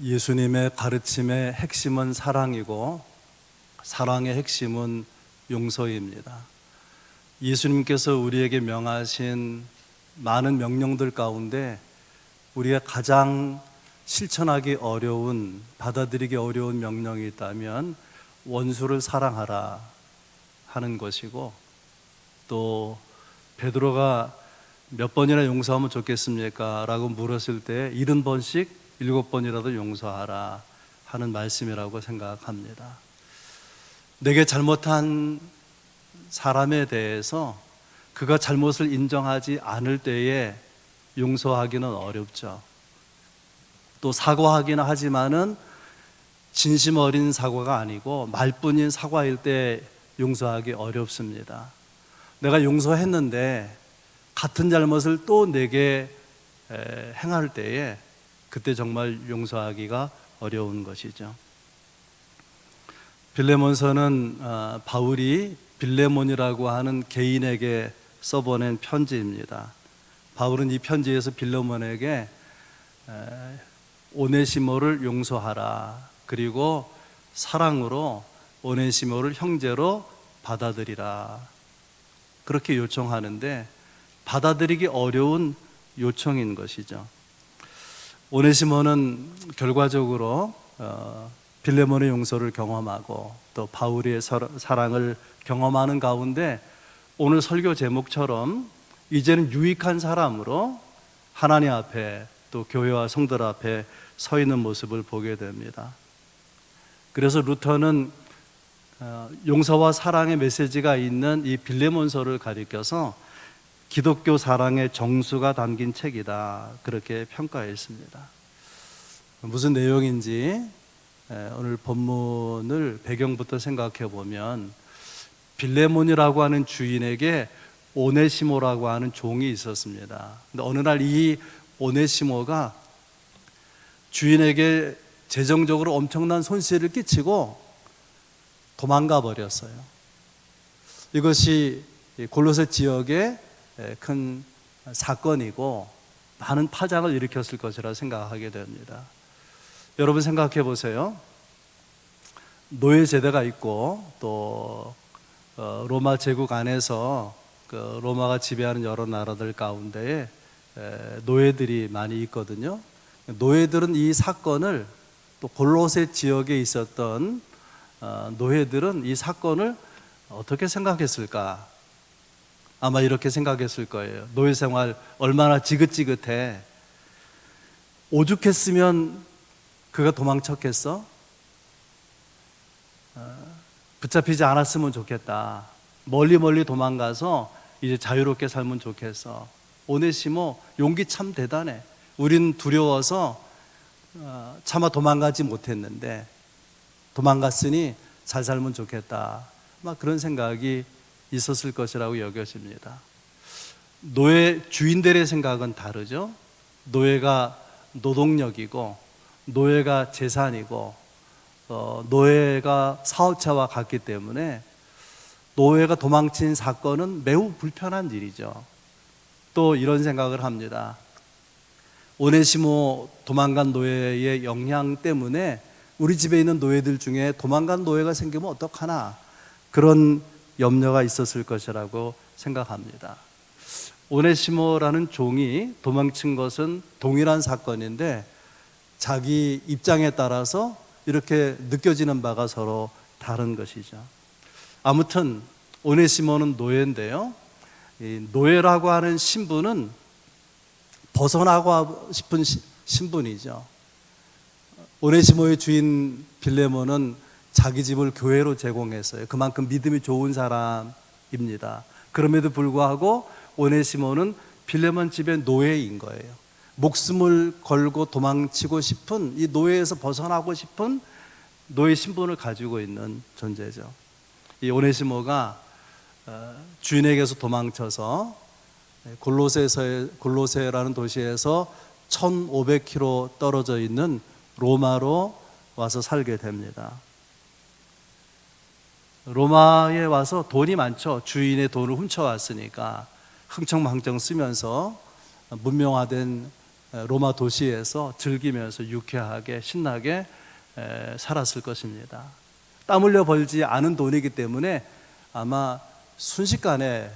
예수님의 가르침의 핵심은 사랑이고 사랑의 핵심은 용서입니다. 예수님께서 우리에게 명하신 많은 명령들 가운데 우리가 가장 실천하기 어려운, 받아들이기 어려운 명령이 있다면 원수를 사랑하라 하는 것이고, 또 베드로가 몇 번이나 용서하면 좋겠습니까? 라고 물었을 때 70번씩 7번이라도 용서하라 하는 말씀이라고 생각합니다. 내게 잘못한 사람에 대해서 그가 잘못을 인정하지 않을 때에 용서하기는 어렵죠. 또 사과하기는 하지만은 진심 어린 사과가 아니고 말뿐인 사과일 때 용서하기 어렵습니다. 내가 용서했는데 같은 잘못을 또 내게 행할 때에 그때 정말 용서하기가 어려운 것이죠. 빌레몬서는 바울이 빌레몬이라고 하는 개인에게 써보낸 편지입니다. 바울은 이 편지에서 빌레몬에게 오네시모를 용서하라, 그리고 사랑으로 오네시모를 형제로 받아들이라, 그렇게 요청하는데 받아들이기 어려운 요청인 것이죠. 오네시모는 결과적으로 빌레몬의 용서를 경험하고 또 바울의 사랑을 경험하는 가운데 오늘 설교 제목처럼 이제는 유익한 사람으로 하나님 앞에 또 교회와 성도들 앞에 서 있는 모습을 보게 됩니다. 그래서 루터는 용서와 사랑의 메시지가 있는 이 빌레몬서를 가리켜서 기독교 사랑의 정수가 담긴 책이다, 그렇게 평가했습니다. 무슨 내용인지 오늘 본문을 배경부터 생각해 보면, 빌레몬이라고 하는 주인에게 오네시모라고 하는 종이 있었습니다. 근데 어느 날 이 오네시모가 주인에게 재정적으로 엄청난 손실을 끼치고 도망가 버렸어요. 이것이 골로새 지역의 큰 사건이고 많은 파장을 일으켰을 것이라 생각하게 됩니다. 여러분 생각해 보세요. 노예 제도가 있고 또 로마 제국 안에서 로마가 지배하는 여러 나라들 가운데에 노예들이 많이 있거든요. 노예들은 이 사건을, 또 골로새 지역에 있었던 노예들은 이 사건을 어떻게 생각했을까? 아마 이렇게 생각했을 거예요. 노예 생활 얼마나 지긋지긋해. 오죽했으면 그가 도망쳤겠어? 붙잡히지 않았으면 좋겠다. 멀리 도망가서 이제 자유롭게 살면 좋겠어. 오네시모 용기 참 대단해. 우린 두려워서 차마 도망가지 못했는데 도망갔으니 잘 살면 좋겠다. 막 그런 생각이 있었을 것이라고 여겨집니다. 노예 주인들의 생각은 다르죠. 노예가 노동력이고 노예가 재산이고 노예가 사업체와 같기 때문에 노예가 도망친 사건은 매우 불편한 일이죠. 또 이런 생각을 합니다. 오네시모 도망간 노예의 영향 때문에 우리 집에 있는 노예들 중에 도망간 노예가 생기면 어떡하나, 그런 염려가 있었을 것이라고 생각합니다. 오네시모라는 종이 도망친 것은 동일한 사건인데 자기 입장에 따라서 이렇게 느껴지는 바가 서로 다른 것이죠. 아무튼 오네시모는 노예인데요, 이 노예라고 하는 신분은 벗어나고 싶은 신분이죠. 오네시모의 주인 빌레몬은 자기 집을 교회로 제공했어요. 그만큼 믿음이 좋은 사람입니다. 그럼에도 불구하고 오네시모는 빌레몬 집의 노예인 거예요. 목숨을 걸고 도망치고 싶은, 이 노예에서 벗어나고 싶은 노예 신분을 가지고 있는 존재죠. 이 오네시모가 주인에게서 도망쳐서 골로새라는 도시에서 1500km 떨어져 있는 로마로 와서 살게 됩니다. 로마에 와서 돈이 많죠. 주인의 돈을 훔쳐왔으니까 흥청망청 쓰면서 문명화된 로마 도시에서 즐기면서 유쾌하게 신나게 살았을 것입니다. 땀 흘려 벌지 않은 돈이기 때문에 아마 순식간에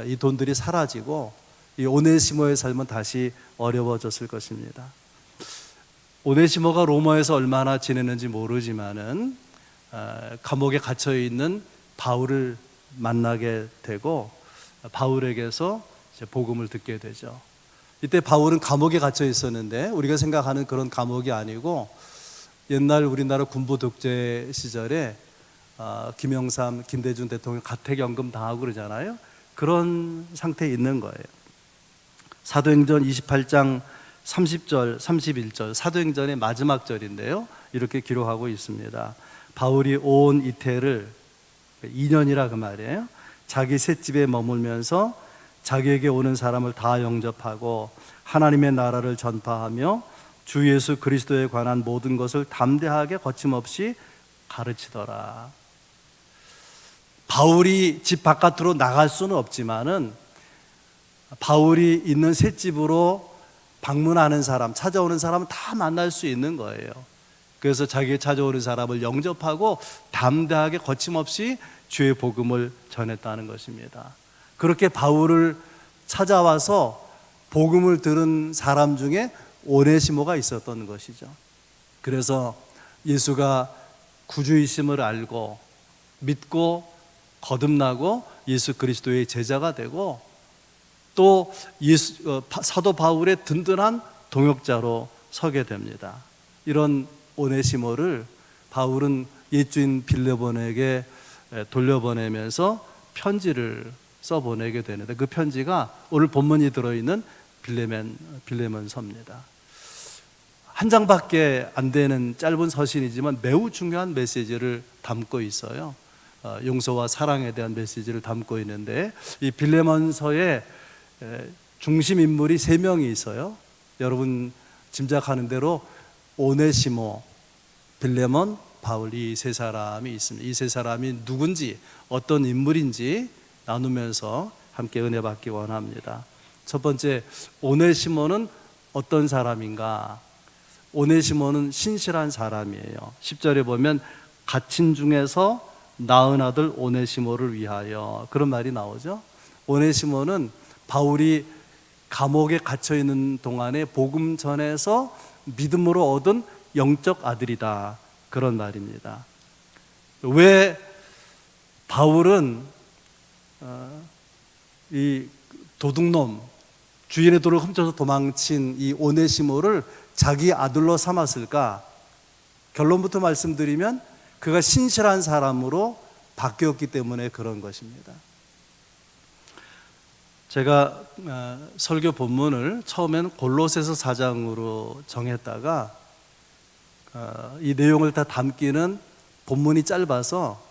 이 돈들이 사라지고 이 오네시모의 삶은 다시 어려워졌을 것입니다. 오네시모가 로마에서 얼마나 지냈는지 모르지만은 감옥에 갇혀 있는 바울을 만나게 되고 바울에게서 이제 복음을 듣게 되죠. 이때 바울은 감옥에 갇혀 있었는데 우리가 생각하는 그런 감옥이 아니고 옛날 우리나라 군부 독재 시절에 김영삼, 김대중 대통령 가택연금 당하고 그러잖아요. 그런 상태에 있는 거예요. 사도행전 28장 30절, 31절 사도행전의 마지막 절인데요. 이렇게 기록하고 있습니다. 바울이 온 이태를 2년이라 그 말이에요. 자기 셋집에 머물면서 자기에게 오는 사람을 다 영접하고 하나님의 나라를 전파하며 주 예수 그리스도에 관한 모든 것을 담대하게 거침없이 가르치더라. 바울이 집 바깥으로 나갈 수는 없지만은 바울이 있는 셋집으로 방문하는 사람, 찾아오는 사람은 다 만날 수 있는 거예요. 그래서 자기가 찾아오는 사람을 영접하고 담대하게 거침없이 주의 복음을 전했다는 것입니다. 그렇게 바울을 찾아와서 복음을 들은 사람 중에 오네시모가 있었던 것이죠. 그래서 예수가 구주이심을 알고 믿고 거듭나고 예수 그리스도의 제자가 되고 또 사도 바울의 든든한 동역자로 서게 됩니다. 이런 오네시모를 바울은 옛주인 빌레몬에게 돌려보내면서 편지를 써보내게 되는데 그 편지가 오늘 본문이 들어있는 빌레몬서입니다. 한 장밖에 안 되는 짧은 서신이지만 매우 중요한 메시지를 담고 있어요. 용서와 사랑에 대한 메시지를 담고 있는데 이 빌레몬서의 중심 인물이 3명이 있어요. 여러분 짐작하는 대로 오네시모, 빌레몬, 바울 이 3사람이 있습니다. 이 3사람이 누군지 어떤 인물인지 나누면서 함께 은혜 받기 원합니다. 첫 번째, 오네시모는 어떤 사람인가? 오네시모는 신실한 사람이에요. 10절에 보면 갇힌 중에서 낳은 아들 오네시모를 위하여 그런 말이 나오죠. 오네시모는 바울이 감옥에 갇혀 있는 동안에 복음 전에서 믿음으로 얻은 영적 아들이다. 그런 말입니다. 왜 바울은 이 도둑놈, 주인의 돌을 훔쳐서 도망친 이 오네시모를 자기 아들로 삼았을까? 결론부터 말씀드리면 그가 신실한 사람으로 바뀌었기 때문에 그런 것입니다. 제가 설교 본문을 처음엔 골로새서 4장으로 정했다가 이 내용을 다 담기는 본문이 짧아서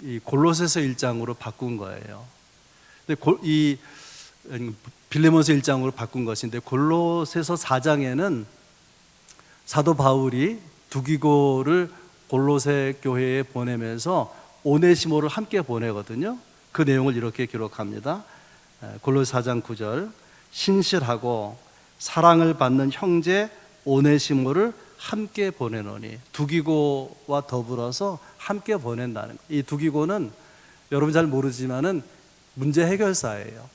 이 골로새서 1장으로 바꾼 거예요. 근데 이 빌레몬서 1장으로 바꾼 것인데 골로새서 4장에는 사도 바울이 두기고를 골로새 교회에 보내면서 오네시모를 함께 보내거든요. 그 내용을 이렇게 기록합니다. 골로새 4장 9절 신실하고 사랑을 받는 형제 오네시모를 함께 보내노니 두기고와 더불어서 함께 보낸다는 거예요. 이 두기고는 여러분 잘 모르지만은 문제 해결사예요.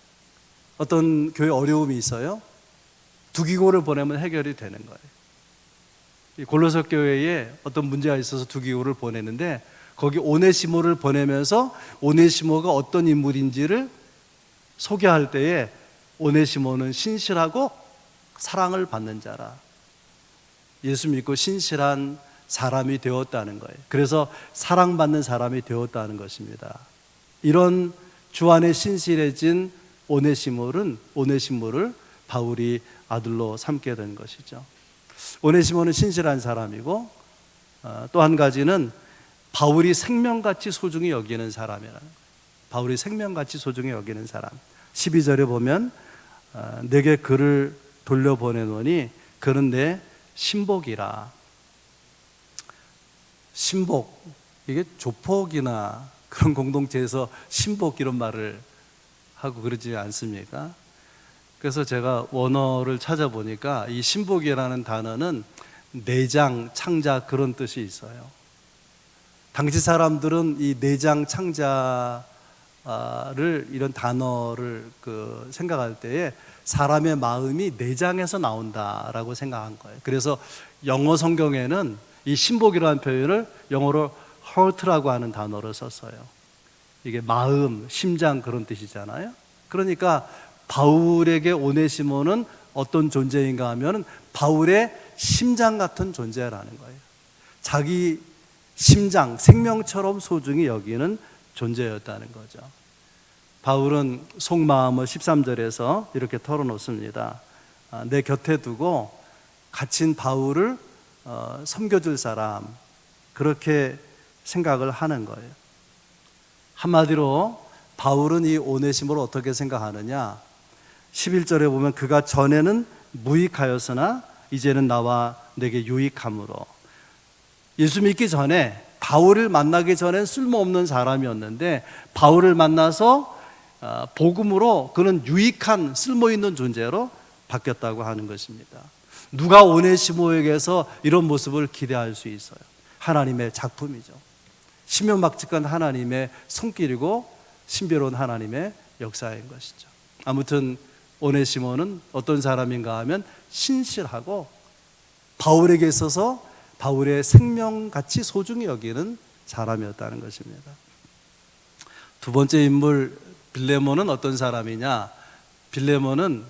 어떤 교회 어려움이 있어요? 두기고를 보내면 해결이 되는 거예요. 이 골로새 교회에 어떤 문제가 있어서 두기고를 보내는데 거기 오네시모를 보내면서 오네시모가 어떤 인물인지를 소개할 때에 오네시모는 신실하고 사랑을 받는 자라. 예수 믿고 신실한 사람이 되었다는 거예요. 그래서 사랑받는 사람이 되었다는 것입니다. 이런 주 안에 신실해진 오네시모를 바울이 아들로 삼게 된 것이죠. 오네시모는 신실한 사람이고 또 한 가지는 바울이 생명같이 소중히 여기는 사람이라는 거예요. 바울이 생명같이 소중히 여기는 사람. 12절에 보면 내게 그를 돌려보내노니 그는 내 신복이라. 신복, 이게 조폭이나 그런 공동체에서 신복 이런 말을 하고 그러지 않습니까? 그래서 제가 원어를 찾아보니까 이 신복이라는 단어는 내장, 창자 그런 뜻이 있어요. 당시 사람들은 이 내장, 창자를 이런 단어를 생각할 때에 사람의 마음이 내장에서 나온다라고 생각한 거예요. 그래서 영어 성경에는 이 신복이라는 표현을 영어로 heart라고 하는 단어를 썼어요. 이게 마음, 심장 그런 뜻이잖아요. 그러니까 바울에게 오네시모는 어떤 존재인가 하면 바울의 심장 같은 존재라는 거예요. 자기 심장, 생명처럼 소중히 여기는 존재였다는 거죠. 바울은 속마음을 13절에서 이렇게 털어놓습니다. 내 곁에 두고 갇힌 바울을 섬겨줄 사람, 그렇게 생각을 하는 거예요. 한마디로 바울은 이 오네시모를 어떻게 생각하느냐, 11절에 보면 그가 전에는 무익하였으나 이제는 나와 내게 유익함으로, 예수 믿기 전에 바울을 만나기 전엔 쓸모없는 사람이었는데 바울을 만나서 복음으로 그는 유익한 쓸모있는 존재로 바뀌었다고 하는 것입니다. 누가 오네시모에게서 이런 모습을 기대할 수 있어요? 하나님의 작품이죠. 신명막직한 하나님의 손길이고 신비로운 하나님의 역사인 것이죠. 아무튼 오네시모는 어떤 사람인가 하면 신실하고 바울에게 있어서 바울의 생명같이 소중히 여기는 사람이었다는 것입니다. 두 번째 인물 빌레몬은 어떤 사람이냐? 빌레몬은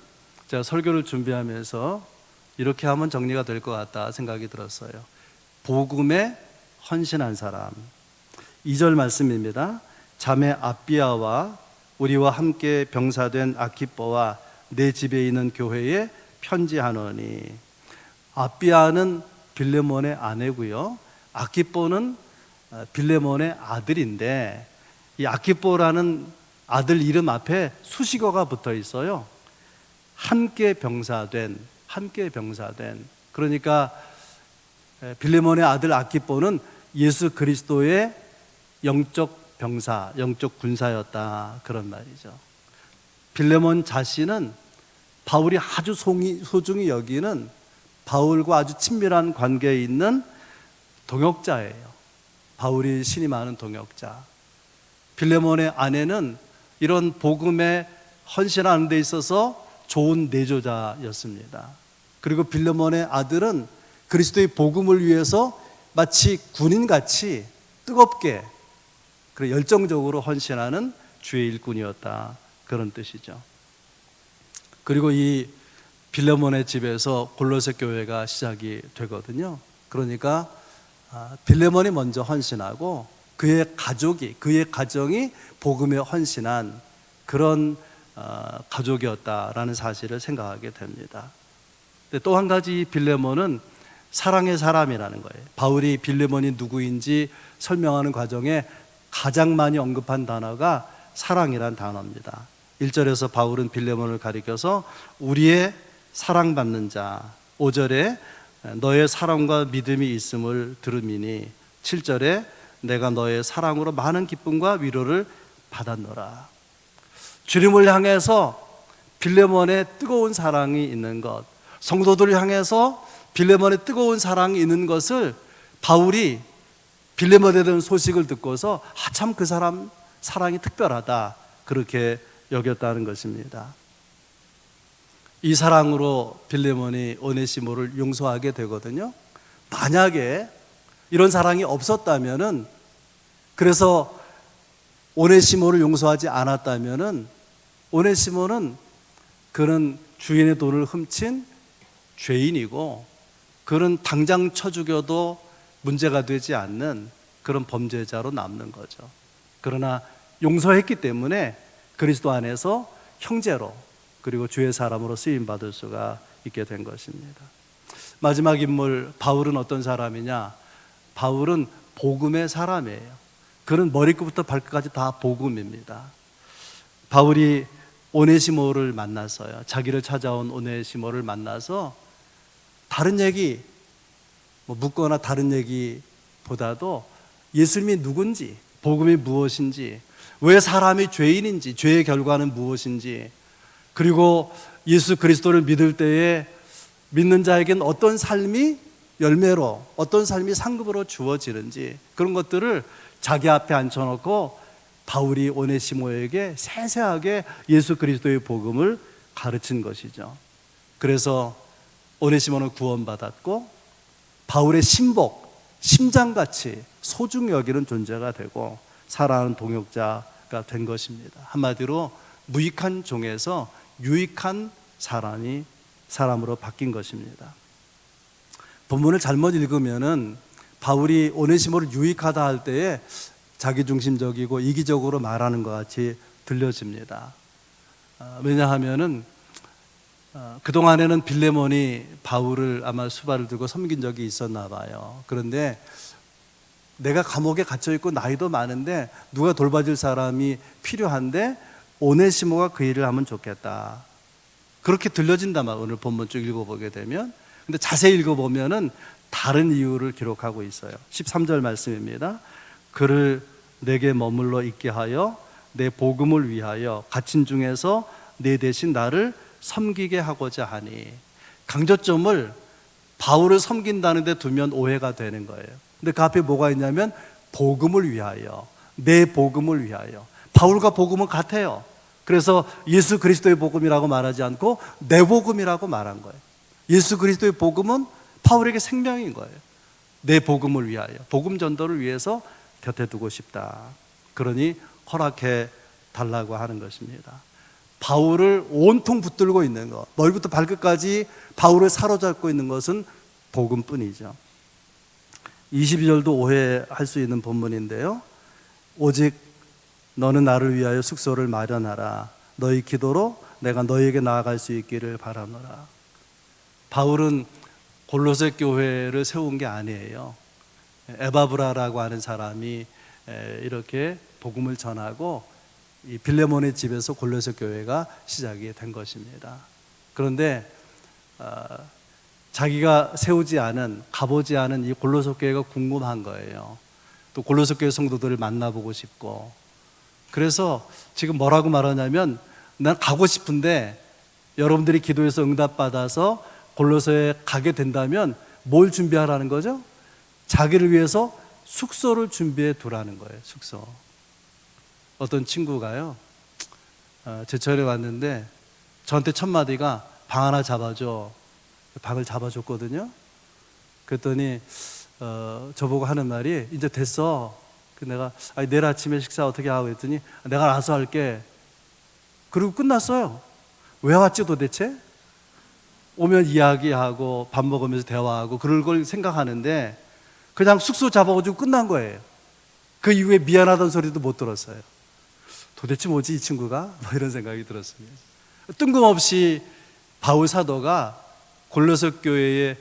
제가 설교를 준비하면서 이렇게 하면 정리가 될 것 같다 생각이 들었어요. 복음에 헌신한 사람. 2절 말씀입니다. 자매 아비아와 우리와 함께 병사된 아키뽀와 내 집에 있는 교회에 편지하노니. 아비아는 빌레몬의 아내고요, 아키뽀는 빌레몬의 아들인데 이 아키뽀라는 아들 이름 앞에 수식어가 붙어 있어요. 함께 병사된, 그러니까 빌레몬의 아들 아키뽀는 예수 그리스도의 영적 병사, 영적 군사였다, 그런 말이죠. 빌레몬 자신은 바울이 아주 소중히 여기는 바울과 아주 친밀한 관계에 있는 동역자예요. 바울이 신임하는 동역자. 빌레몬의 아내는 이런 복음에 헌신하는 데 있어서 좋은 내조자였습니다. 그리고 빌레몬의 아들은 그리스도의 복음을 위해서 마치 군인같이 뜨겁게 열정적으로 헌신하는 주의 일꾼이었다, 그런 뜻이죠. 그리고 이 빌레몬의 집에서 골로새 교회가 시작이 되거든요. 그러니까 빌레몬이 먼저 헌신하고 그의 가정이 복음에 헌신한 그런 가족이었다라는 사실을 생각하게 됩니다. 또 한 가지 빌레몬은 사랑의 사람이라는 거예요. 바울이 빌레몬이 누구인지 설명하는 과정에 가장 많이 언급한 단어가 사랑이란 단어입니다. 1절에서 바울은 빌레몬을 가리켜서 우리의 사랑받는 자, 5절에 너의 사랑과 믿음이 있음을 들음이니, 7절에 내가 너의 사랑으로 많은 기쁨과 위로를 받았노라. 주님을 향해서 빌레몬의 뜨거운 사랑이 있는 것, 성도들을 향해서 빌레몬의 뜨거운 사랑이 있는 것을 바울이 빌레몬에 대한 소식을 듣고서 참 그 사람 사랑이 특별하다, 그렇게 여겼다는 것입니다. 이 사랑으로 빌레몬이 오네시모를 용서하게 되거든요. 만약에 이런 사랑이 없었다면은, 그래서 오네시모를 용서하지 않았다면은 오네시모는 그는 주인의 돈을 훔친 죄인이고 그는 당장 쳐 죽여도 문제가 되지 않는 그런 범죄자로 남는 거죠. 그러나 용서했기 때문에 그리스도 안에서 형제로, 그리고 주의 사람으로 쓰임받을 수가 있게 된 것입니다. 마지막 인물 바울은 어떤 사람이냐? 바울은 복음의 사람이에요. 그는 머리끝부터 발끝까지 다 복음입니다. 바울이 오네시모를 만났어요. 자기를 찾아온 오네시모를 만나서 다른 얘기, 묻거나 다른 얘기보다도 예수님이 누군지, 복음이 무엇인지, 왜 사람이 죄인인지, 죄의 결과는 무엇인지, 그리고 예수 그리스도를 믿을 때에 믿는 자에겐 어떤 삶이 열매로, 어떤 삶이 상급으로 주어지는지, 그런 것들을 자기 앞에 앉혀놓고 바울이 오네시모에게 세세하게 예수 그리스도의 복음을 가르친 것이죠. 그래서 오네시모는 구원받았고 바울의 신복, 심장같이 소중히 여기는 존재가 되고 사랑하는 동역자가 된 것입니다. 한마디로 무익한 종에서 유익한 사람으로 바뀐 것입니다. 본문을 잘못 읽으면은 바울이 오네시모를 유익하다 할 때에 자기중심적이고 이기적으로 말하는 것 같이 들려집니다. 왜냐하면은 그동안에는 빌레몬이 바울을 아마 수발을 들고 섬긴 적이 있었나 봐요. 그런데 내가 감옥에 갇혀 있고 나이도 많은데 누가 돌봐줄 사람이 필요한데 오네시모가 그 일을 하면 좋겠다, 그렇게 들려진다만 오늘 본문 쭉 읽어보게 되면. 근데 자세히 읽어보면은 다른 이유를 기록하고 있어요. 13절 말씀입니다. 그를 내게 머물러 있게 하여 내 복음을 위하여 갇힌 중에서 내 대신 나를 섬기게 하고자 하니. 강조점을 바울을 섬긴다는 데 두면 오해가 되는 거예요. 근데 그 앞에 뭐가 있냐면 복음을 위하여, 내 복음을 위하여. 바울과 복음은 같아요. 그래서 예수 그리스도의 복음이라고 말하지 않고 내 복음이라고 말한 거예요. 예수 그리스도의 복음은 바울에게 생명인 거예요. 내 복음을 위하여, 복음 전도를 위해서 곁에 두고 싶다. 그러니 허락해 달라고 하는 것입니다. 바울을 온통 붙들고 있는 것, 머리부터 발끝까지 바울을 사로잡고 있는 것은 복음뿐이죠. 22절도 오해할 수 있는 본문인데요. 오직 너는 나를 위하여 숙소를 마련하라. 너희 기도로 내가 너희에게 나아갈 수 있기를 바라노라. 바울은 골로새 교회를 세운 게 아니에요. 에바브라라고 하는 사람이 이렇게 복음을 전하고 이 빌레몬의 집에서 골로새 교회가 시작이 된 것입니다. 그런데 자기가 세우지 않은, 가보지 않은 이 골로새 교회가 궁금한 거예요. 또 골로새 교회 성도들을 만나보고 싶고. 그래서 지금 뭐라고 말하냐면, 난 가고 싶은데 여러분들이 기도해서 응답받아서 골로새에 가게 된다면 뭘 준비하라는 거죠? 자기를 위해서 숙소를 준비해 두라는 거예요. 숙소. 어떤 친구가요, 제철에 왔는데 저한테 첫 마디가 방 하나 잡아줘. 방을 잡아줬거든요. 그랬더니 저보고 하는 말이, 이제 됐어. 내가 내일 아침에 식사 어떻게 하고 했더니 내가 알아서 할게. 그리고 끝났어요. 왜 왔지 도대체? 오면 이야기하고 밥 먹으면서 대화하고 그럴 걸 생각하는데 그냥 숙소 잡아가지고 끝난 거예요. 그 이후에 미안하다는 소리도 못 들었어요. 도대체 뭐지 이 친구가? 뭐 이런 생각이 들었습니다. 뜬금없이 바울 사도가 골로새 교회의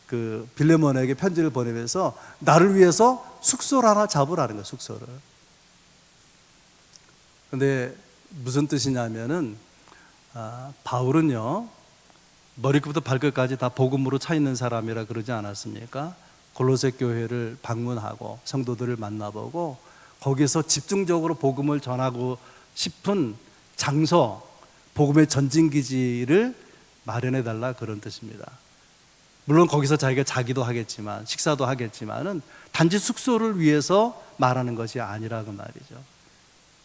그 빌레몬에게 편지를 보내면서 나를 위해서 숙소를 하나 잡으라는 거예요. 숙소를. 근데 무슨 뜻이냐면은 바울은요, 머리끝부터 발끝까지 다 복음으로 차 있는 사람이라 그러지 않았습니까? 골로새 교회를 방문하고 성도들을 만나보고 거기서 집중적으로 복음을 전하고 싶은 장소, 복음의 전진기지를 마련해달라, 그런 뜻입니다. 물론 거기서 자기가 자기도 하겠지만 식사도 하겠지만은 단지 숙소를 위해서 말하는 것이 아니라고 말이죠.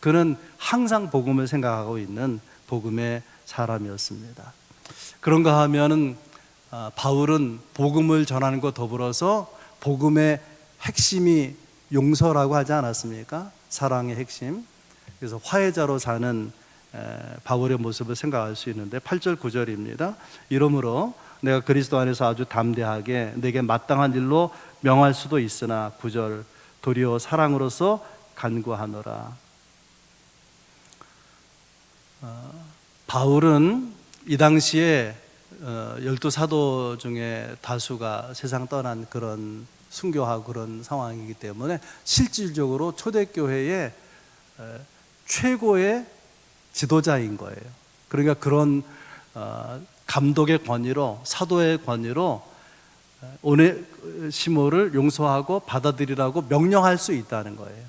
그는 항상 복음을 생각하고 있는 복음의 사람이었습니다. 그런가 하면은 바울은 복음을 전하는 것 더불어서 복음의 핵심이 용서라고 하지 않았습니까? 사랑의 핵심. 그래서 화해자로 사는 바울의 모습을 생각할 수 있는데 8절 9절입니다. 이러므로 내가 그리스도 안에서 아주 담대하게 내게 마땅한 일로 명할 수도 있으나 9절 도리어 사랑으로서 간구하노라. 바울은 이 당시에 12사도 중에 다수가 세상 떠난 그런 순교하고 그런 상황이기 때문에 실질적으로 초대교회의 최고의 지도자인 거예요. 그러니까 그런 감독의 권위로, 사도의 권위로 오네시모를 용서하고 받아들이라고 명령할 수 있다는 거예요.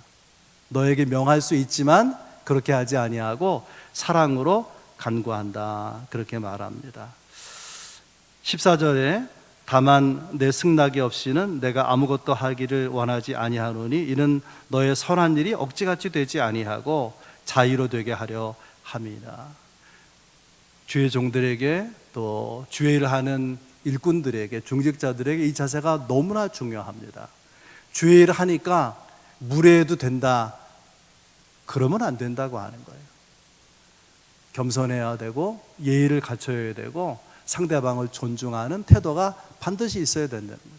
너에게 명할 수 있지만 그렇게 하지 아니하고 사랑으로 간구한다. 그렇게 말합니다. 14절에 다만 내 승낙이 없이는 내가 아무것도 하기를 원하지 아니하노니 이는 너의 선한 일이 억지같이 되지 아니하고 자유로 되게 하려 함이라. 주의 종들에게 또 주의 일을 하는 일꾼들에게 중직자들에게 이 자세가 너무나 중요합니다. 주의 일을 하니까 무례해도 된다. 그러면 안 된다고 하는 거예요. 겸손해야 되고 예의를 갖춰야 되고 상대방을 존중하는 태도가 반드시 있어야 된다는 거죠.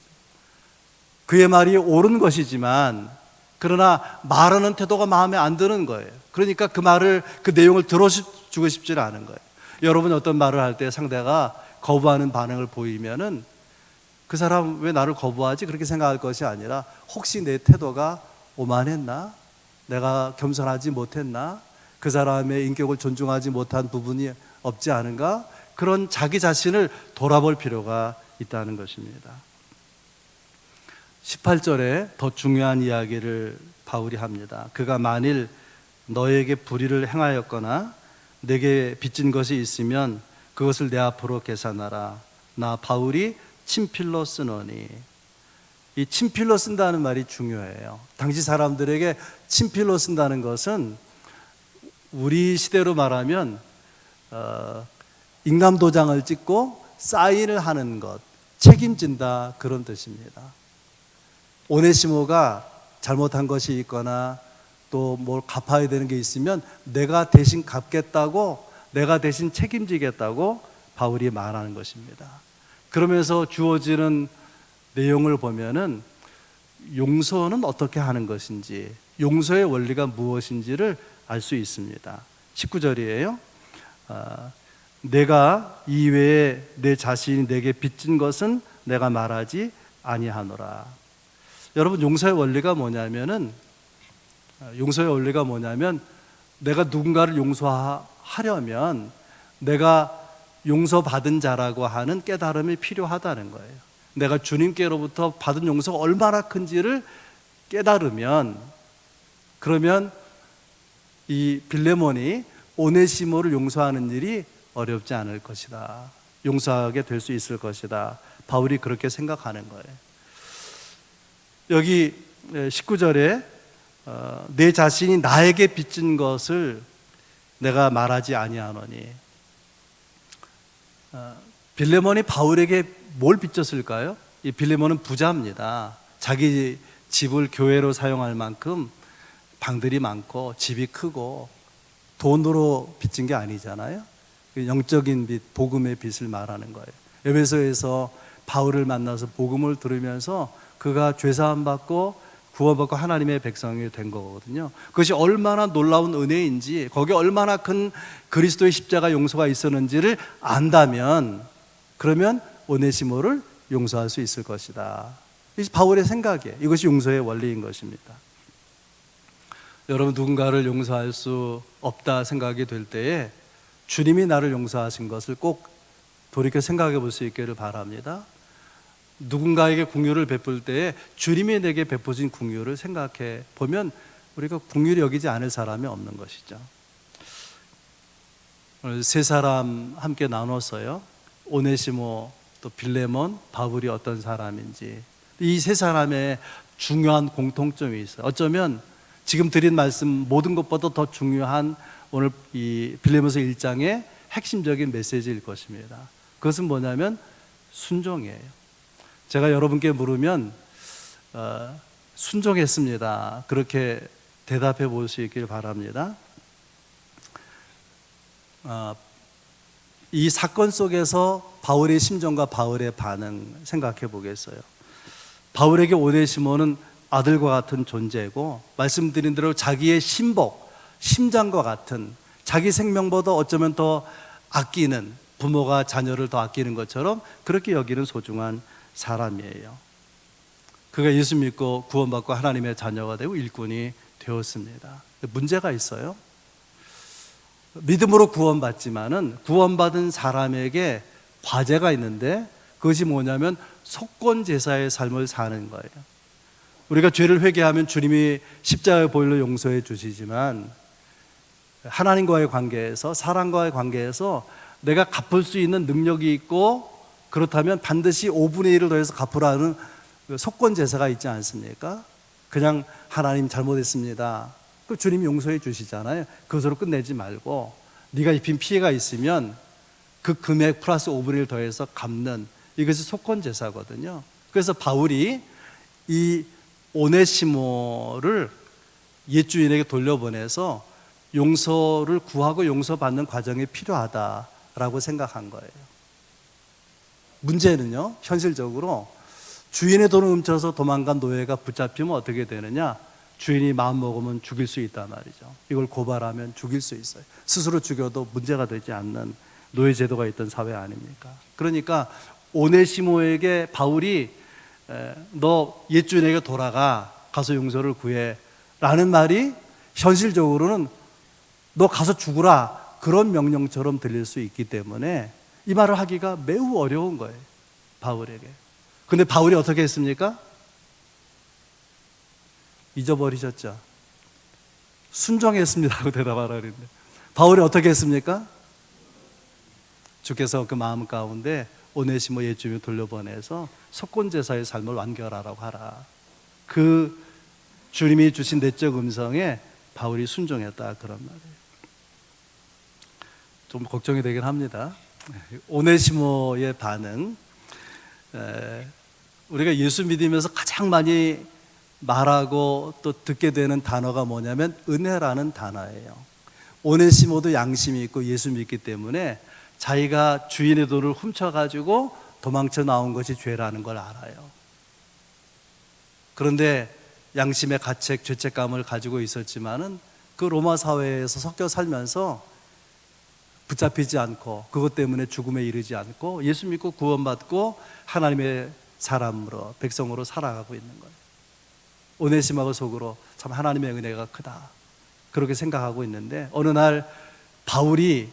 그의 말이 옳은 것이지만 그러나 말하는 태도가 마음에 안 드는 거예요. 그러니까 그 말을, 그 내용을 들어주고 싶지는 않은 거예요. 여러분 어떤 말을 할 때 상대가 거부하는 반응을 보이면은 그 사람 왜 나를 거부하지? 그렇게 생각할 것이 아니라 혹시 내 태도가 오만했나? 내가 겸손하지 못했나? 그 사람의 인격을 존중하지 못한 부분이 없지 않은가? 그런 자기 자신을 돌아볼 필요가 있다는 것입니다. 18절에 더 중요한 이야기를 바울이 합니다. 그가 만일 너에게 불의를 행하였거나 내게 빚진 것이 있으면 그것을 내 앞으로 계산하라. 나 바울이 친필로 쓰노니. 이 친필로 쓴다는 말이 중요해요. 당시 사람들에게 친필로 쓴다는 것은 우리 시대로 말하면 인감도장을 찍고 사인을 하는 것, 책임진다, 그런 뜻입니다. 오네시모가 잘못한 것이 있거나 또 뭘 갚아야 되는 게 있으면 내가 대신 갚겠다고, 내가 대신 책임지겠다고 바울이 말하는 것입니다. 그러면서 주어지는 내용을 보면은 용서는 어떻게 하는 것인지, 용서의 원리가 무엇인지를 알 수 있습니다. 19절이에요. 내가 이외에 내 자신이 내게 빚진 것은 내가 말하지 아니하노라. 여러분, 용서의 원리가 뭐냐면 내가 누군가를 용서하려면 내가 용서받은 자라고 하는 깨달음이 필요하다는 거예요. 내가 주님께로부터 받은 용서가 얼마나 큰지를 깨달으면, 그러면 이 빌레몬이 오네시모를 용서하는 일이 어렵지 않을 것이다. 용서하게 될 수 있을 것이다. 바울이 그렇게 생각하는 거예요. 여기 19절에 내 자신이 나에게 빚진 것을 내가 말하지 아니하노니. 빌레몬이 바울에게 뭘 빚졌을까요? 이 빌레몬은 부자입니다. 자기 집을 교회로 사용할 만큼 방들이 많고 집이 크고 돈으로 빚진 게 아니잖아요. 영적인 빚, 복음의 빚을 말하는 거예요. 에베소에서 바울을 만나서 복음을 들으면서 그가 죄사함 받고 구원받고 하나님의 백성이 된 거거든요. 그것이 얼마나 놀라운 은혜인지, 거기에 얼마나 큰 그리스도의 십자가 용서가 있었는지를 안다면, 그러면 오네시모를 용서할 수 있을 것이다. 이 바울의 생각이에요. 이것이 용서의 원리인 것입니다. 여러분, 누군가를 용서할 수 없다 생각이 될 때에 주님이 나를 용서하신 것을 꼭 돌이켜 생각해 볼 수 있기를 바랍니다. 누군가에게 궁유를 베풀 때에 주님이 내게 베푸신 궁유를 생각해 보면 우리가 궁유를 여기지 않을 사람이 없는 것이죠. 오늘 세 사람 함께 나눴어요. 오네시모, 또 빌레몬, 바울이 어떤 사람인지. 이 세 사람의 중요한 공통점이 있어요. 어쩌면 지금 드린 말씀 모든 것보다 더 중요한 오늘 이 빌레몬서 1장의 핵심적인 메시지일 것입니다. 그것은 뭐냐면 순종이에요. 제가 여러분께 물으면 순종했습니다. 그렇게 대답해 볼 수 있기를 바랍니다. 이 사건 속에서 바울의 심정과 바울의 반응 생각해 보겠어요. 바울에게 오네시모는 아들과 같은 존재고, 말씀드린 대로 자기의 신복, 심장과 같은, 자기 생명보다 어쩌면 더 아끼는, 부모가 자녀를 더 아끼는 것처럼 그렇게 여기는 소중한 사람이에요. 그가 예수 믿고 구원받고 하나님의 자녀가 되고 일꾼이 되었습니다. 문제가 있어요. 믿음으로 구원받지만은 구원받은 사람에게 과제가 있는데, 그것이 뭐냐면 속건 제사의 삶을 사는 거예요. 우리가 죄를 회개하면 주님이 십자가의 보혈로 용서해 주시지만 하나님과의 관계에서, 사람과의 관계에서 내가 갚을 수 있는 능력이 있고, 그렇다면 반드시 5분의 1을 더해서 갚으라는 속건 제사가 있지 않습니까? 그냥 하나님 잘못했습니다, 그 주님이 용서해 주시잖아요. 그것으로 끝내지 말고 네가 입힌 피해가 있으면 그 금액 플러스 5분의 1 더해서 갚는, 이것이 속건 제사거든요. 그래서 바울이 이 오네시모를 옛 주인에게 돌려보내서 용서를 구하고 용서받는 과정이 필요하다라고 생각한 거예요. 문제는요, 현실적으로 주인의 돈을 훔쳐서 도망간 노예가 붙잡히면 어떻게 되느냐? 주인이 마음 먹으면 죽일 수 있단 말이죠. 이걸 고발하면 죽일 수 있어요. 스스로 죽여도 문제가 되지 않는 노예 제도가 있던 사회 아닙니까? 그러니까 오네시모에게 바울이 너 옛 주인에게 돌아가, 가서 용서를 구해 라는 말이 현실적으로는 너 가서 죽으라, 그런 명령처럼 들릴 수 있기 때문에 이 말을 하기가 매우 어려운 거예요, 바울에게. 근데 바울이 어떻게 했습니까? 잊어버리셨죠? 순종했습니다 하고 대답하라 그랬는데, 바울이 어떻게 했습니까? 주께서 그 마음 가운데 오네시모 옛 주인을 돌려보내서 속건제사의 삶을 완결하라고 하라. 그 주님이 주신 내적 음성에 바울이 순종했다, 그런 말이에요. 좀 걱정이 되긴 합니다. 오네시모의 반응, 우리가 예수 믿으면서 가장 많이 말하고 또 듣게 되는 단어가 뭐냐면 은혜라는 단어예요. 오네시모도 양심이 있고 예수 믿기 때문에 자기가 주인의 돈을 훔쳐가지고 도망쳐 나온 것이 죄라는 걸 알아요. 그런데 양심의 가책, 죄책감을 가지고 있었지만은 그 로마 사회에서 섞여 살면서 붙잡히지 않고, 그것 때문에 죽음에 이르지 않고 예수 믿고 구원받고 하나님의 사람으로, 백성으로 살아가고 있는 거예요. 오네시모가 속으로 참 하나님의 은혜가 크다, 그렇게 생각하고 있는데, 어느 날 바울이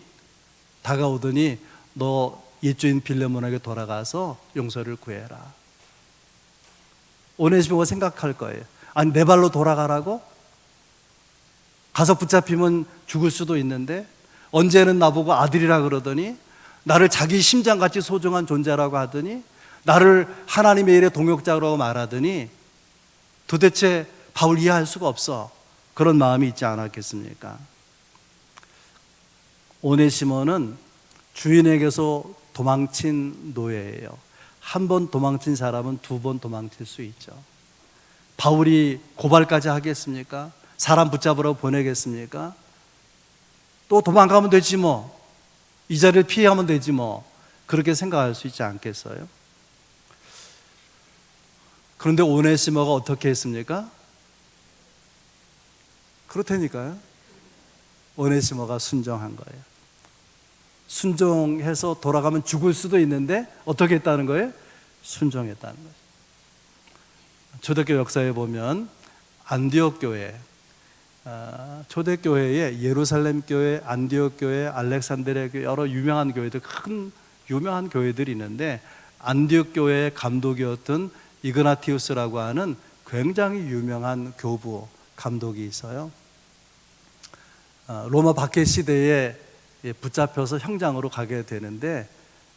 다가오더니 너 옛주인 빌레몬에게 돌아가서 용서를 구해라. 오네시모가 생각할 거예요. 아니, 내 발로 돌아가라고? 가서 붙잡히면 죽을 수도 있는데 언제는 나보고 아들이라 그러더니, 나를 자기 심장같이 소중한 존재라고 하더니, 나를 하나님의 일에 동역자라고 말하더니 도대체 바울 이해할 수가 없어. 그런 마음이 있지 않았겠습니까? 오네시모는 주인에게서 도망친 노예예요. 한 번 도망친 사람은 두 번 도망칠 수 있죠. 바울이 고발까지 하겠습니까? 사람 붙잡으러 보내겠습니까? 또 도망가면 되지 뭐, 이 자리를 피하면 되지 뭐, 그렇게 생각할 수 있지 않겠어요? 그런데 오네시모가 어떻게 했습니까? 그렇다니까요. 오네시모가 순종한 거예요. 순종해서 돌아가면 죽을 수도 있는데 어떻게 했다는 거예요? 순종했다는 거예요. 초대교회 역사에 보면 안디옥 교회, 초대교회에 예루살렘 교회, 안디옥 교회, 알렉산드리아 교회, 여러 유명한 교회들, 큰 유명한 교회들이 있는데, 안디옥 교회의 감독이었던 이그나티우스라고 하는 굉장히 유명한 교부 감독이 있어요. 로마 박해 시대에 붙잡혀서 형장으로 가게 되는데,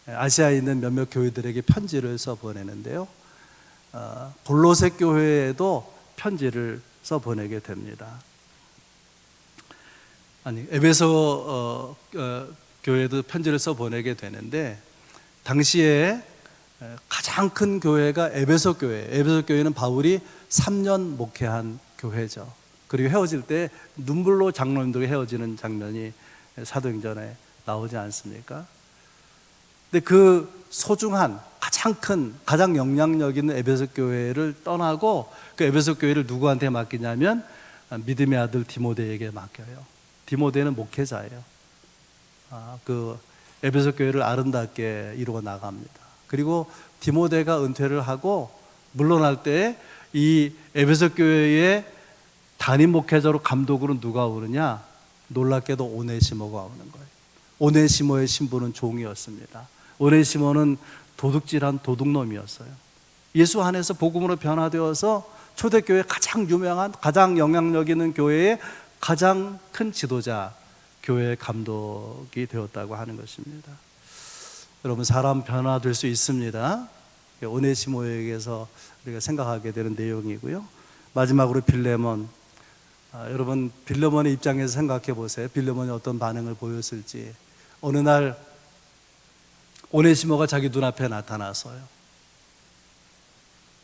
아시아에 있는 몇몇 교회들에게 편지를 써 보내는데요, 골로새 교회에도 편지를 써 보내게 됩니다. 아니, 에베소 교회도 편지를 써 보내게 되는데, 당시에 가장 큰 교회가 에베소 교회. 에베소 교회는 바울이 3년 목회한 교회죠. 그리고 헤어질 때 눈물로 장로님들과 헤어지는 장면이 사도행전에 나오지 않습니까? 근데 그 소중한, 가장 큰, 가장 영향력 있는 에베소 교회를 떠나고, 그 에베소 교회를 누구한테 맡기냐면 믿음의 아들 디모데에게 맡겨요. 디모데는 목회자예요. 그 에베소 교회를 아름답게 이루어 나갑니다. 그리고 디모데가 은퇴를 하고 물러날 때 이 에베소 교회의 담임 목회자로, 감독으로 누가 오느냐? 놀랍게도 오네시모가 오는 거예요. 오네시모의 신부는 종이었습니다. 오네시모는 도둑질한 도둑놈이었어요. 예수 안에서 복음으로 변화되어서 초대교회 가장 유명한, 가장 영향력 있는 교회의 가장 큰 지도자, 교회의 감독이 되었다고 하는 것입니다. 여러분, 사람 변화될 수 있습니다. 오네시모에게서 우리가 생각하게 되는 내용이고요. 마지막으로 빌레몬. 여러분, 빌레몬의 입장에서 생각해 보세요. 빌레몬이 어떤 반응을 보였을지. 어느 날 오네시모가 자기 눈앞에 나타나서요,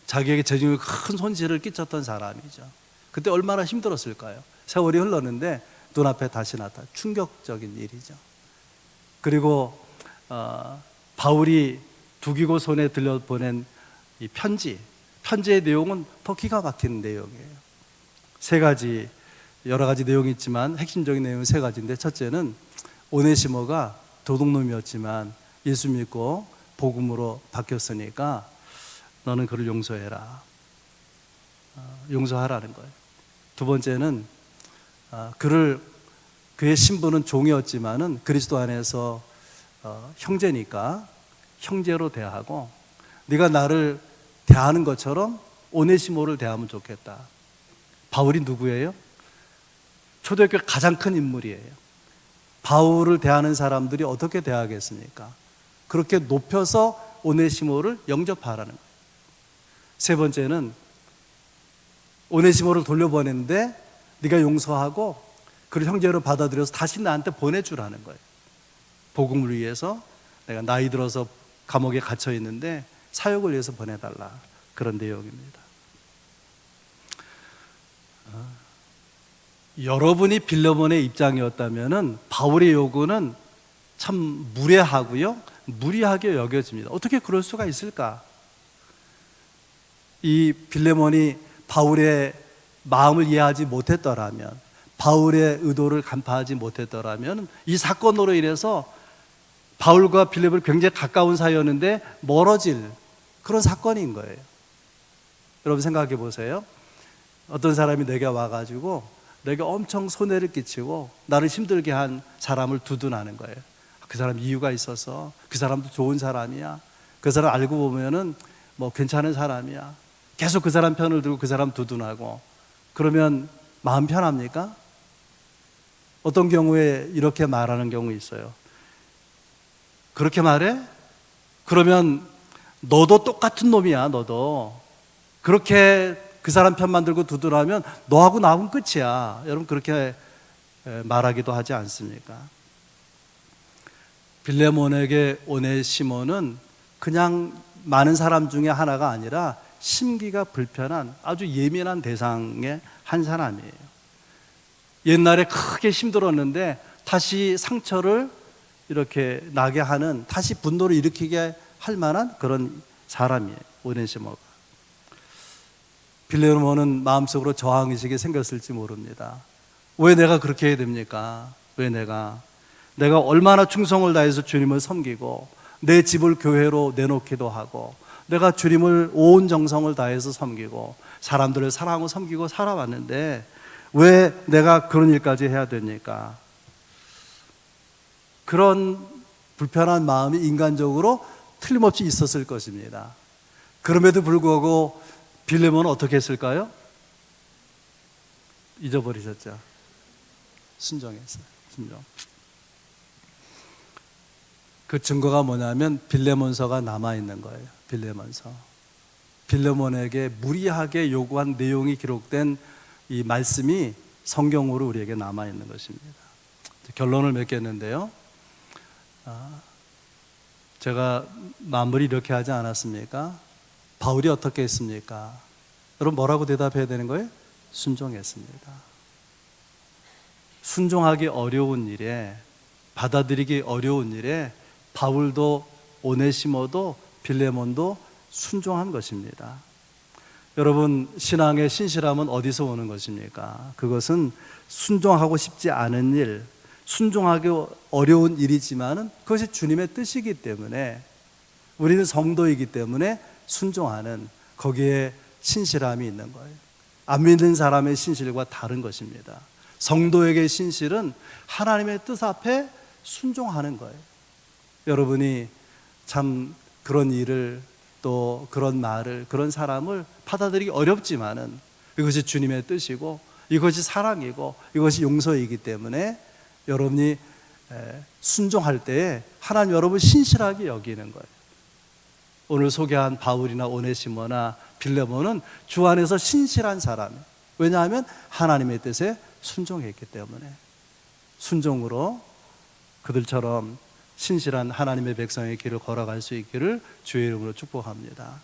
자기에게 재정에 큰 손실을 끼쳤던 사람이죠. 그때 얼마나 힘들었을까요? 세월이 흘렀는데 눈앞에 다시 나타나. 충격적인 일이죠. 그리고 바울이 두기고 손에 들려보낸 이 편지의 내용은 더 기가 막힌 내용이에요. 세 가지, 여러 가지 내용이 있지만 핵심적인 내용은 세 가지인데, 첫째는 오네시모가 도둑놈이었지만 예수 믿고 복음으로 바뀌었으니까 너는 그를 용서해라. 용서하라는 거예요. 두 번째는 그의 신분은 종이었지만은 그리스도 안에서 형제니까 형제로 대하고 네가 나를 대하는 것처럼 오네시모를 대하면 좋겠다. 바울이 누구예요? 초대교회 가장 큰 인물이에요. 바울을 대하는 사람들이 어떻게 대하겠습니까? 그렇게 높여서 오네시모를 영접하라는 거예요. 세 번째는 오네시모를 돌려보냈는데 네가 용서하고 그를 형제로 받아들여서 다시 나한테 보내주라는 거예요. 복음을 위해서 내가 나이 들어서 감옥에 갇혀 있는데 사역을 위해서 보내달라. 그런 내용입니다. 여러분이 빌레몬의 입장이었다면 바울의 요구는 참 무례하고요, 무리하게 여겨집니다. 어떻게 그럴 수가 있을까? 이 빌레몬이 바울의 마음을 이해하지 못했더라면, 바울의 의도를 간파하지 못했더라면 이 사건으로 인해서 바울과 빌레몬이 굉장히 가까운 사이였는데 멀어질 그런 사건인 거예요. 여러분 생각해 보세요. 어떤 사람이 내게 와가지고 내게 엄청 손해를 끼치고 나를 힘들게 한 사람을 두둔하는 거예요. 그 사람 이유가 있어서, 그 사람도 좋은 사람이야, 그 사람 알고 보면은 뭐 괜찮은 사람이야, 계속 그 사람 편을 들고 그 사람 두둔하고, 그러면 마음 편합니까? 어떤 경우에 이렇게 말하는 경우 있어요. 그렇게 말해? 그러면 너도 똑같은 놈이야. 너도 그렇게 그 사람 편만 들고 두둔하면 너하고 나하고는 끝이야. 여러분 그렇게 말하기도 하지 않습니까? 빌레몬에게 오네시모는 그냥 많은 사람 중에 하나가 아니라 심기가 불편한 아주 예민한 대상의 한 사람이에요. 옛날에 크게 힘들었는데 다시 상처를 이렇게 나게 하는, 다시 분노를 일으키게 할 만한 그런 사람이에요, 오네시모가. 빌레몬은 마음속으로 저항의식이 생겼을지 모릅니다. 왜 내가 그렇게 해야 됩니까? 왜 내가 얼마나 충성을 다해서 주님을 섬기고 내 집을 교회로 내놓기도 하고 내가 주님을 온 정성을 다해서 섬기고 사람들을 사랑하고 섬기고 살아왔는데 왜 내가 그런 일까지 해야 됩니까? 그런 불편한 마음이 인간적으로 틀림없이 있었을 것입니다. 그럼에도 불구하고 빌레몬은 어떻게 했을까요? 잊어버리셨죠? 순종했어요. 순종. 그 증거가 뭐냐면 빌레몬서가 남아있는 거예요. 빌레몬서. 빌레몬에게 무리하게 요구한 내용이 기록된 이 말씀이 성경으로 우리에게 남아있는 것입니다. 결론을 맺겠는데요, 제가 마무리 이렇게 하지 않았습니까? 바울이 어떻게 했습니까? 여러분 뭐라고 대답해야 되는 거예요? 순종했습니다. 순종하기 어려운 일에, 받아들이기 어려운 일에 바울도 오네시모도 빌레몬도 순종한 것입니다. 여러분 신앙의 신실함은 어디서 오는 것입니까? 그것은 순종하고 싶지 않은 일, 순종하기 어려운 일이지만은 그것이 주님의 뜻이기 때문에, 우리는 성도이기 때문에 순종하는, 거기에 신실함이 있는 거예요. 안 믿는 사람의 신실과 다른 것입니다. 성도에게 신실은 하나님의 뜻 앞에 순종하는 거예요. 여러분이 참 그런 일을, 또 그런 말을, 그런 사람을 받아들이기 어렵지만은 이것이 주님의 뜻이고 이것이 사랑이고 이것이 용서이기 때문에 여러분이 순종할 때에 하나님 여러분 신실하게 여기는 거예요. 오늘 소개한 바울이나 오네시모나 빌레몬은 주 안에서 신실한 사람이에요. 왜냐하면 하나님의 뜻에 순종했기 때문에. 순종으로 그들처럼 신실한 하나님의 백성의 길을 걸어갈 수 있기를 주의 이름으로 축복합니다.